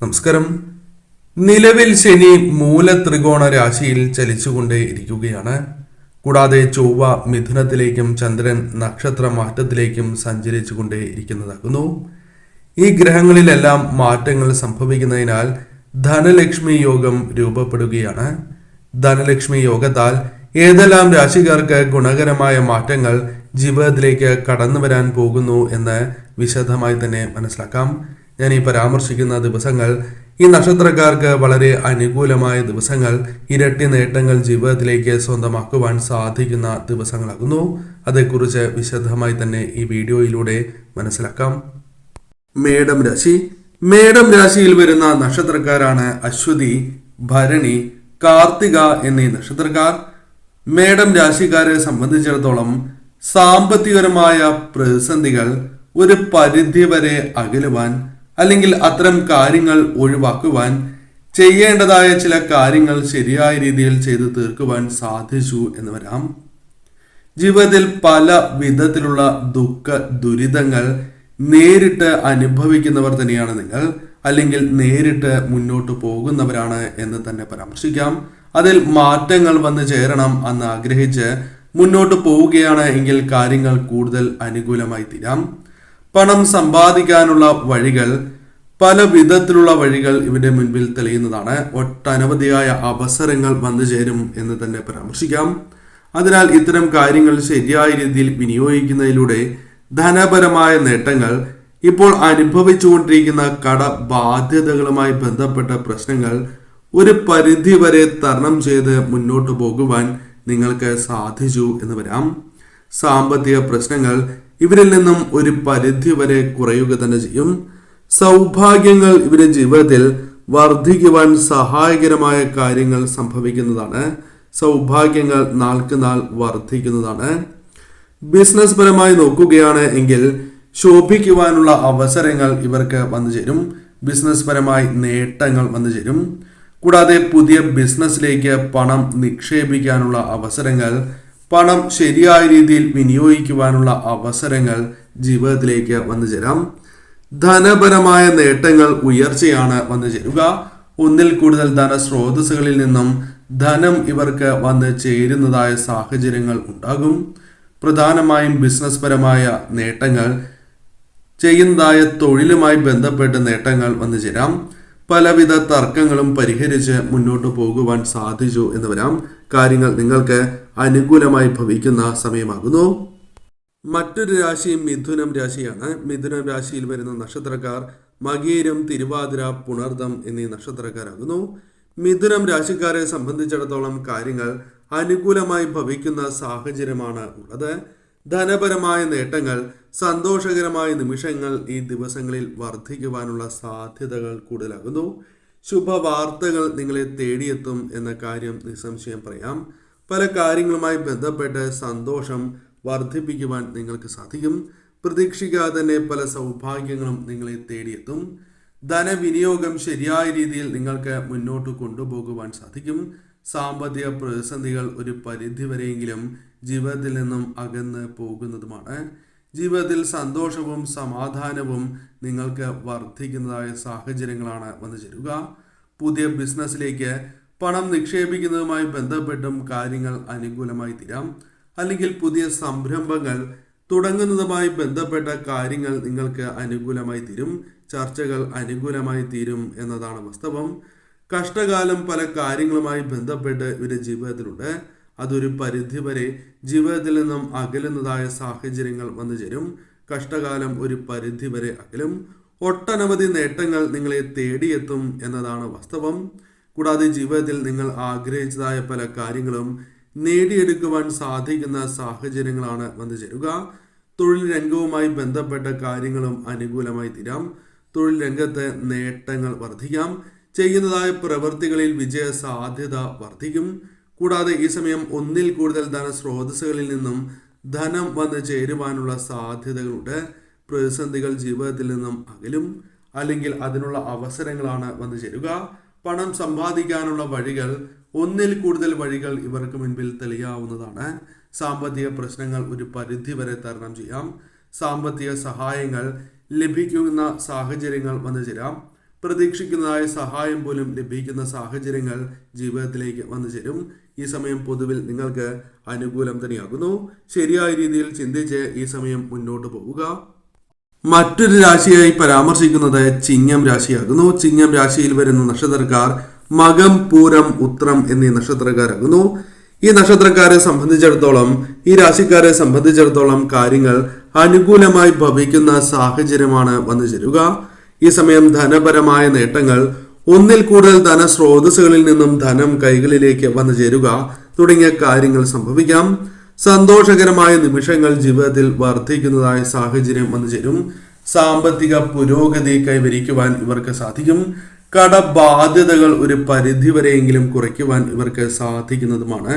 നമസ്കാരം. നിലവിൽ ശനി മൂലത്രികോണ രാശിയിൽ ചലിച്ചുകൊണ്ടേ ഇരിക്കുകയാണ്. കൂടാതെ ചൊവ്വ മിഥുനത്തിലേക്കും ചന്ദ്രൻ നക്ഷത്ര മാറ്റത്തിലേക്കും സഞ്ചരിച്ചുകൊണ്ടേ ഇരിക്കുന്നതാകുന്നു. ഈ ഗ്രഹങ്ങളിലെല്ലാം മാറ്റങ്ങൾ സംഭവിക്കുന്നതിനാൽ ധനലക്ഷ്മി യോഗം രൂപപ്പെടുകയാണ്. ധനലക്ഷ്മി യോഗത്താൽ ഏതെല്ലാം രാശിക്കാർക്ക് ഗുണകരമായ മാറ്റങ്ങൾ ജീവിതത്തിലേക്ക് കടന്നു വരാൻ പോകുന്നു എന്ന് വിശദമായി തന്നെ മനസ്സിലാക്കാം. ഞാൻ ഈ പരാമർശിക്കുന്ന ദിവസങ്ങൾ ഈ നക്ഷത്രക്കാർക്ക് വളരെ അനുകൂലമായ ദിവസങ്ങൾ, ഇരട്ടി നേട്ടങ്ങൾ ജീവിതത്തിലേക്ക് സ്വന്തമാക്കുവാൻ സാധിക്കുന്ന ദിവസങ്ങളാകുന്നു. അതേക്കുറിച്ച് വിശദമായി തന്നെ ഈ വീഡിയോയിലൂടെ മനസ്സിലാക്കാം. മേടം രാശി. മേടം രാശിയിൽ വരുന്ന നക്ഷത്രക്കാരാണ് അശ്വതി, ഭരണി, കാർത്തിക എന്നീ നക്ഷത്രക്കാർ. മേടം രാശിക്കാരെ സംബന്ധിച്ചിടത്തോളം സാമ്പത്തികപരമായ പ്രതിസന്ധികൾ ഒരു പരിധിവരെ അകലുവാൻ, അല്ലെങ്കിൽ അത്തരം കാര്യങ്ങൾ ഒഴിവാക്കുവാൻ, ചെയ്യേണ്ടതായ ചില കാര്യങ്ങൾ ശരിയായ രീതിയിൽ ചെയ്തു തീർക്കുവാൻ സാധിച്ചു എന്ന് വരാം. ജീവിതത്തിൽ പല വിധത്തിലുള്ള ദുഃഖ ദുരിതങ്ങൾ നേരിട്ട് അനുഭവിക്കുന്നവർ തന്നെയാണ് നിങ്ങൾ, അല്ലെങ്കിൽ നേരിട്ട് മുന്നോട്ട് പോകുന്നവരാണ് എന്ന് തന്നെ പരാമർശിക്കാം. അതിൽ മാറ്റങ്ങൾ വന്നു ചേരണം എന്ന് ആഗ്രഹിച്ച് മുന്നോട്ട് പോവുകയാണ് എങ്കിൽ കാര്യങ്ങൾ കൂടുതൽ അനുകൂലമായി തീരാം. പണം സമ്പാദിക്കാനുള്ള വഴികൾ, പല വിധത്തിലുള്ള വഴികൾ ഇവിടെ മുൻപിൽ തെളിയുന്നതാണ്. ഒട്ടനവധിയായ അവസരങ്ങൾ വന്നു ചേരും എന്ന് തന്നെ പരാമർശിക്കാം. അതിനാൽ ഇത്തരം കാര്യങ്ങൾ ശരിയായ രീതിയിൽ വിനിയോഗിക്കുന്നതിലൂടെ ധനപരമായ നേട്ടങ്ങൾ, ഇപ്പോൾ അനുഭവിച്ചുകൊണ്ടിരിക്കുന്ന കടബാധ്യതകളുമായി ബന്ധപ്പെട്ട പ്രശ്നങ്ങൾ ഒരു പരിധിവരെ തരണം ചെയ്ത് മുന്നോട്ട് പോകുവാൻ നിങ്ങൾക്ക് സാധിച്ചു എന്ന് വരാം. സാമ്പത്തിക പ്രശ്നങ്ങൾ ഇവരിൽ നിന്നും ഒരു പരിധിവരെ കുറയുക തന്നെ ചെയ്യും. സൗഭാഗ്യങ്ങൾ ഇവരുടെ ജീവിതത്തിൽ വർദ്ധിക്കുവാൻ സഹായകരമായ കാര്യങ്ങൾ സംഭവിക്കുന്നതാണ്. സൗഭാഗ്യങ്ങൾ നാൾക്ക് നാൾ വർദ്ധിക്കുന്നതാണ്. ബിസിനസ് പരമായി നോക്കുകയാണ് എങ്കിൽ ശോഭിക്കുവാനുള്ള അവസരങ്ങൾ ഇവർക്ക് വന്നു ചേരും. ബിസിനസ് പരമായി നേട്ടങ്ങൾ വന്നു ചേരും. കൂടാതെ പുതിയ ബിസിനസ്സിലേക്ക് പണം നിക്ഷേപിക്കാനുള്ള അവസരങ്ങൾ, പണം ശരിയായ രീതിയിൽ വിനിയോഗിക്കുവാനുള്ള അവസരങ്ങൾ ജീവിതത്തിലേക്ക് വന്നു ചേരാം. ധനപരമായ നേട്ടങ്ങൾ, ഉയർച്ചയാണ് വന്നു ചേരുക. ഒന്നിൽ കൂടുതൽ ധനസ്രോതസ്സുകളിൽ നിന്നും ധനം ഇവർക്ക് വന്ന് ചേരുന്നതായ സാഹചര്യങ്ങൾ ഉണ്ടാകും. പ്രധാനമായും ബിസിനസ് പരമായ നേട്ടങ്ങൾ, ചെയ്യുന്നതായ തൊഴിലുമായി ബന്ധപ്പെട്ട് നേട്ടങ്ങൾ വന്നു ചേരാം. പലവിധ തർക്കങ്ങളും പരിഹരിച്ച് മുന്നോട്ട് പോകുവാൻ സാധിച്ചു എന്ന് വരാം. കാര്യങ്ങൾ നിങ്ങൾക്ക് അനുകൂലമായി ഭവിക്കുന്ന സമയമാകുന്നു. മറ്റൊരു രാശി മിഥുനം രാശിയാണ്. മിഥുനം രാശിയിൽ വരുന്ന നക്ഷത്രക്കാർ മകീരം, തിരുവാതിര, പുണർദം എന്നീ നക്ഷത്രക്കാരാകുന്നു. മിഥുനം രാശിക്കാരെ സംബന്ധിച്ചിടത്തോളം കാര്യങ്ങൾ അനുകൂലമായി ഭവിക്കുന്ന സാഹചര്യമാണ് ഉള്ളത്. ധനപരമായ നേട്ടങ്ങൾ, സന്തോഷകരമായ നിമിഷങ്ങൾ ഈ ദിവസങ്ങളിൽ വർദ്ധിക്കുവാനുള്ള സാധ്യതകൾ കൂടുതലാകുന്നു. ശുഭവാർത്തകൾ നിങ്ങളെ തേടിയെത്തും എന്ന കാര്യം നിസ്സംശയം പറയാം. പല കാര്യങ്ങളുമായി ബന്ധപ്പെട്ട് സന്തോഷം വർദ്ധിപ്പിക്കുവാൻ നിങ്ങൾക്ക് സാധിക്കും. പ്രതീക്ഷിക്കാതെ തന്നെ പല സൗഭാഗ്യങ്ങളും നിങ്ങളെ തേടിയെത്തും. ധനവിനിയോഗം ശരിയായ രീതിയിൽ നിങ്ങൾക്ക് മുന്നോട്ട് കൊണ്ടുപോകുവാൻ സാധിക്കും. സാമ്പത്തിക പ്രതിസന്ധികൾ ഒരു പരിധിവരെയെങ്കിലും ജീവിതത്തിൽ നിന്നും അകന്ന് പോകുന്നതുമാണ്. ജീവിതത്തിൽ സന്തോഷവും സമാധാനവും നിങ്ങൾക്ക് വർദ്ധിക്കുന്നതായ സാഹചര്യങ്ങളാണ് വന്നു ചേരുക. പുതിയ ബിസിനസ്സിലേക്ക് പണം നിക്ഷേപിക്കുന്നതുമായി ബന്ധപ്പെട്ടും കാര്യങ്ങൾ അനുകൂലമായി തീരാം. അല്ലെങ്കിൽ പുതിയ സംരംഭങ്ങൾ തുടങ്ങുന്നതുമായി ബന്ധപ്പെട്ട കാര്യങ്ങൾ നിങ്ങൾക്ക് അനുകൂലമായി തീരും. ചർച്ചകൾ അനുകൂലമായി തീരും എന്നതാണ് വാസ്തവം. കഷ്ടകാലം പല കാര്യങ്ങളുമായി ബന്ധപ്പെട്ട് ഇവരുടെ ജീവിതത്തിലുണ്ട്. അതൊരു പരിധിവരെ ജീവിതത്തിൽ നിന്നും അകലുന്നതായ സാഹചര്യങ്ങൾ വന്നു ചേരും. കഷ്ടകാലം ഒരു പരിധിവരെ അകലും. ഒട്ടനവധി നേട്ടങ്ങൾ നിങ്ങളെ തേടിയെത്തും എന്നതാണ് വാസ്തവം. കൂടാതെ ജീവിതത്തിൽ നിങ്ങൾ ആഗ്രഹിച്ചതായ പല കാര്യങ്ങളും നേടിയെടുക്കുവാൻ സാധിക്കുന്ന സാഹചര്യങ്ങളാണ് വന്നു ചേരുക. തൊഴിൽ രംഗവുമായി ബന്ധപ്പെട്ട കാര്യങ്ങളും അനുകൂലമായി തീരാം. തൊഴിൽ രംഗത്ത് നേട്ടങ്ങൾ വർദ്ധിക്കാം. ചെയ്യുന്നതായ പ്രവൃത്തികളിൽ വിജയ സാധ്യത വർദ്ധിക്കും. കൂടാതെ ഈ സമയം ഒന്നിൽ കൂടുതൽ ധനസ്രോതസ്സുകളിൽ നിന്നും ധനം വന്ന് ചേരുവാനുള്ള സാധ്യതകളുണ്ട്. പ്രതിസന്ധികൾ ജീവിതത്തിൽ നിന്നും അകലും, അല്ലെങ്കിൽ അതിനുള്ള അവസരങ്ങളാണ് വന്നു ചേരുക. പണം സമ്പാദിക്കാനുള്ള വഴികൾ, ഒന്നിൽ കൂടുതൽ വഴികൾ ഇവർക്ക് മുൻപിൽ തെളിയാവുന്നതാണ്. സാമ്പത്തിക പ്രശ്നങ്ങൾ ഒരു പരിധിവരെ തരണം ചെയ്യാം. സാമ്പത്തിക സഹായങ്ങൾ ലഭിക്കുന്ന സാഹചര്യങ്ങൾ വന്നു ചേരാം. പ്രതീക്ഷിക്കുന്നതായ സഹായം പോലും ലഭിക്കുന്ന സാഹചര്യങ്ങൾ ജീവിതത്തിലേക്ക് വന്നു ചേരും. ഈ സമയം പൊതുവിൽ നിങ്ങൾക്ക് അനുകൂലം തന്നെയാകുന്നു. ശരിയായ രീതിയിൽ ചിന്തിച്ച് ഈ സമയം മുന്നോട്ട് പോവുക. മറ്റൊരു രാശിയായി പരാമർശിക്കുന്നത് ചിങ്ങം രാശിയാകുന്നു. ചിങ്ങം രാശിയിൽ വരുന്ന നക്ഷത്രക്കാർ മകം, പൂരം, ഉത്രം എന്നീ നക്ഷത്രക്കാരാകുന്നു. ഈ നക്ഷത്രക്കാരെ സംബന്ധിച്ചിടത്തോളം, ഈ രാശിക്കാരെ സംബന്ധിച്ചിടത്തോളം കാര്യങ്ങൾ അനുകൂലമായി ഭവിക്കുന്ന സാഹചര്യമാണ് വന്നു ചേരുക. ഈ സമയം ധനപരമായ നേട്ടങ്ങൾ, ഒന്നിൽ കൂടുതൽ ധനസ്രോതസ്സുകളിൽ നിന്നും ധനം കൈകളിലേക്ക് വന്നു ചേരുക തുടങ്ങിയ കാര്യങ്ങൾ സംഭവിക്കാം. സന്തോഷകരമായ നിമിഷങ്ങൾ ജീവിതത്തിൽ വർദ്ധിക്കുന്നതായ സാഹചര്യം വന്നു ചേരും. സാമ്പത്തിക പുരോഗതി കൈവരിക്കുവാൻ ഇവർക്ക് സാധിക്കും. കടബാധ്യതകൾ ഒരു പരിധിവരെയെങ്കിലും കുറയ്ക്കുവാൻ ഇവർക്ക് സാധിക്കുന്നതുമാണ്.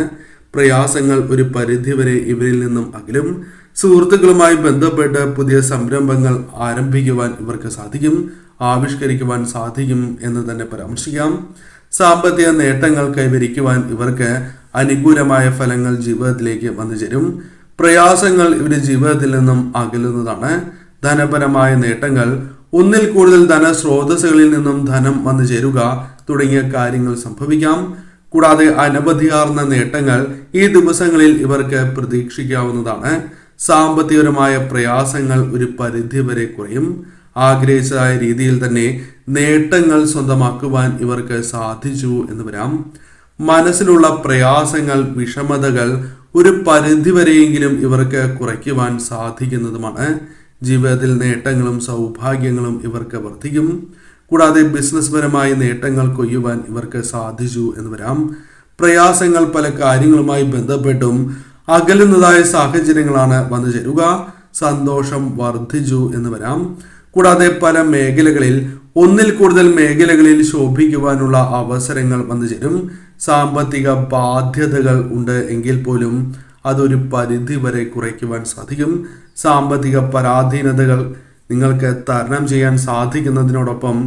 പ്രയാസങ്ങൾ ഒരു പരിധിവരെ ഇവരിൽ നിന്നും അകലും. സുഹൃത്തുക്കളുമായി ബന്ധപ്പെട്ട് പുതിയ സംരംഭങ്ങൾ ആരംഭിക്കുവാൻ ഇവർക്ക് സാധിക്കും, ആവിഷ്കരിക്കുവാൻ സാധിക്കും എന്ന് തന്നെ പരാമർശിക്കാം. സാമ്പത്തിക നേട്ടങ്ങൾ കൈവരിക്കുവാൻ ഇവർക്ക് അനുകൂലമായ ഫലങ്ങൾ ജീവിതത്തിലേക്ക് വന്നു ചേരും. പ്രയാസങ്ങൾ ഇവരുടെ ജീവിതത്തിൽ നിന്നും അകലുന്നതാണ്. ധനപരമായ നേട്ടങ്ങൾ, ഒന്നിൽ കൂടുതൽ ധനസ്രോതസ്സുകളിൽ നിന്നും ധനം വന്നു ചേരുക തുടങ്ങിയ കാര്യങ്ങൾ സംഭവിക്കാം. കൂടാതെ അനവധിയാർന്ന നേട്ടങ്ങൾ ഈ ദിവസങ്ങളിൽ ഇവർക്ക് പ്രതീക്ഷിക്കാവുന്നതാണ്. സാമ്പത്തികപരമായ പ്രയാസങ്ങൾ ഒരു പരിധിവരെ കുറയും. ആഗ്രഹിച്ചതായ രീതിയിൽ തന്നെ നേട്ടങ്ങൾ സ്വന്തമാക്കുവാൻ ഇവർക്ക് സാധിച്ചു എന്ന് വരാം. മനസ്സിലുള്ള പ്രയാസങ്ങൾ, വിഷമതകൾ ഒരു പരിധിവരെയെങ്കിലും ഇവർക്ക് കുറയ്ക്കുവാൻ സാധിക്കുന്നതുമാണ്. ജീവിതത്തിൽ നേട്ടങ്ങളും സൗഭാഗ്യങ്ങളും ഇവർക്ക് വർദ്ധിക്കും. കൂടാതെ ബിസിനസ് പരമായ നേട്ടങ്ങൾ കൊയ്യുവാൻ ഇവർക്ക് സാധിച്ചു എന്ന് വരാം. പ്രയാസങ്ങൾ പല കാര്യങ്ങളുമായി ബന്ധപ്പെട്ടും അകലുന്നതായ സാഹചര്യങ്ങളാണ് വന്നു ചേരുക. സന്തോഷം വർദ്ധിച്ചു എന്ന് വരാം. കൂടാതെ പല മേഖലകളിൽ, ഒന്നിൽ കൂടുതൽ മേഖലകളിൽ ശോഭിക്കുവാനുള്ള അവസരങ്ങൾ വന്നു ചേരും. സാമ്പത്തിക ബാധ്യതകൾ ഉണ്ട് എങ്കിൽ പോലും അതൊരു പരിധി വരെ കുറയ്ക്കുവാൻ സാധിക്കും. സാമ്പത്തിക പരാധീനതകൾ നിങ്ങൾക്ക് തരണം ചെയ്യാൻ സാധിക്കുന്നതിനോടൊപ്പം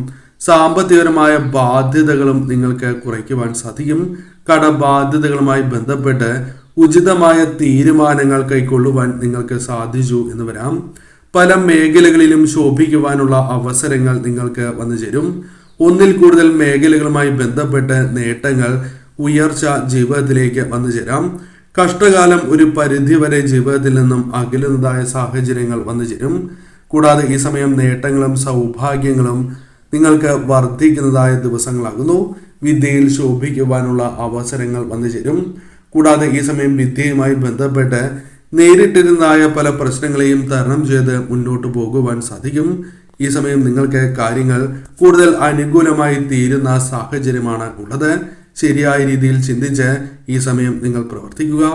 സാമ്പത്തികപരമായ ബാധ്യതകളും നിങ്ങൾക്ക് കുറയ്ക്കുവാൻ സാധിക്കും. കടബാധ്യതകളുമായി ബന്ധപ്പെട്ട് ഉചിതമായ തീരുമാനങ്ങൾ കൈക്കൊള്ളുവാൻ നിങ്ങൾക്ക് സാധിച്ചു എന്ന് വരാം. പല മേഖലകളിലും ശോഭിക്കുവാനുള്ള അവസരങ്ങൾ നിങ്ങൾക്ക് വന്നു ചേരും. ഒന്നിൽ കൂടുതൽ മേഖലകളുമായി ബന്ധപ്പെട്ട് നേട്ടങ്ങൾ, ഉയർച്ച ജീവിതത്തിലേക്ക് വന്നു ചേരാം. കഷ്ടകാലം ഒരു പരിധിവരെ ജീവിതത്തിൽ നിന്നും അകലുന്നതായ സാഹചര്യങ്ങൾ വന്നു ചേരും. കൂടാതെ ഈ സമയം നേട്ടങ്ങളും സൗഭാഗ്യങ്ങളും നിങ്ങൾക്ക് വർദ്ധിക്കുന്നതായ ദിവസങ്ങളാകുന്നു. വിദ്യയിൽ ശോഭിക്കുവാനുള്ള അവസരങ്ങൾ വന്നു ചേരും. കൂടാതെ ഈ സമയം വിദ്യയുമായി ബന്ധപ്പെട്ട് നേരിട്ടിരുന്നതായ പല പ്രശ്നങ്ങളെയും തരണം ചെയ്ത് മുന്നോട്ട് പോകുവാൻ സാധിക്കും. ഈ സമയം നിങ്ങൾക്ക് കാര്യങ്ങൾ കൂടുതൽ അനുകൂലമായി തീരുന്ന സാഹചര്യമാണ് ഉള്ളത്. ശരിയായ രീതിയിൽ ചിന്തിച്ച് ഈ സമയം നിങ്ങൾ പ്രവർത്തിക്കുക.